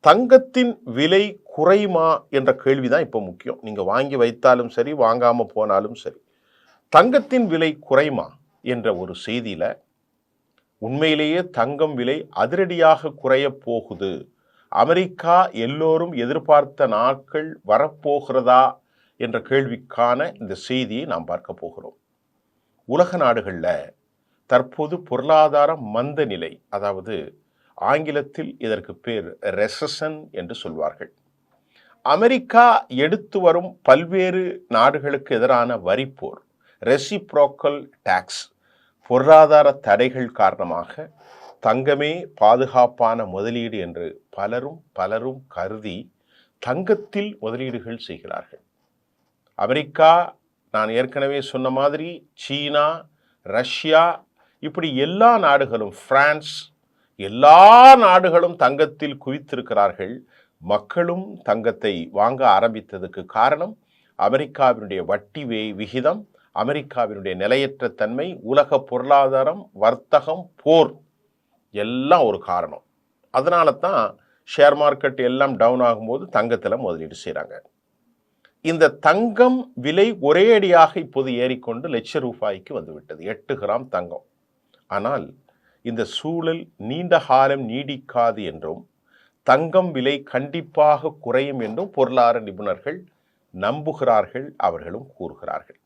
தங்கத்தின் விலை குறையுமா என்ற கேள்விதான் இப்போ முக்கியம். நீங்க வாங்கி வைத்தாலும் சரி, வாங்காம போனாலும் சரி. தங்கத்தின் விலை குறையுமா என்ற ஒரு செய்தியில உண்மையிலேயே தங்கம் விலை அதிரடியாக குறைய போகுது. அமெரிக்கா எல்லோரும் எதிர்பார்த்த நாட்கள் வரப்போகிறதா என்ற கேள்விக்கான இந்த செய்தியை நாம் பார்க்க போகிறோம். உலக நாடுகளில் தற்போது பொருளாதார மந்த நிலை, அதாவது ஆங்கிலத்தில் இதற்கு பேர் ரெசஷன் என்று சொல்வார்கள். அமெரிக்கா எடுத்து வரும் பல்வேறு நாடுகளுக்கு எதிரான வரிப்போர், ரெசிப்ரோக்கல் டாக்ஸ், பொருளாதார தடைகள் காரணமாக தங்கமே பாதுகாப்பான முதலீடு என்று பலரும் கருதி தங்கத்தில் முதலீடுகள் செய்கிறார்கள். அமெரிக்கா, நான் ஏற்கனவே சொன்ன மாதிரி சீனா, ரஷ்யா, இப்படி எல்லா நாடுகளும், பிரான்ஸ், எல்லா நாடுகளும் தங்கத்தில் குவித்திருக்கிறார்கள். மக்களும் தங்கத்தை வாங்க ஆரம்பித்ததுக்கு காரணம் அமெரிக்காவினுடைய வட்டி விகிதம், அமெரிக்காவினுடைய நிலையற்ற தன்மை, உலக பொருளாதாரம், வர்த்தகம், போர் எல்லாம் ஒரு காரணம். அதனால தான் ஷேர் மார்க்கெட் எல்லாம் டவுன் ஆகும்போது தங்கத்தில் முதலீடு செய்கிறாங்க. இந்த தங்கம் விலை ஒரே அடியாக இப்போது ஏறிக்கொண்டு லட்ச ரூபாய்க்கு வந்துவிட்டது, 8 கிராம் தங்கம். ஆனால் இந்த சூழல் நீண்ட காலம் நீடிக்காது என்றும் தங்கம் விலை கண்டிப்பாக குறையும் என்றும் பொருளாதார நிபுணர்கள் நம்புகிறார்கள், அவர்களும் கூறுகிறார்கள்.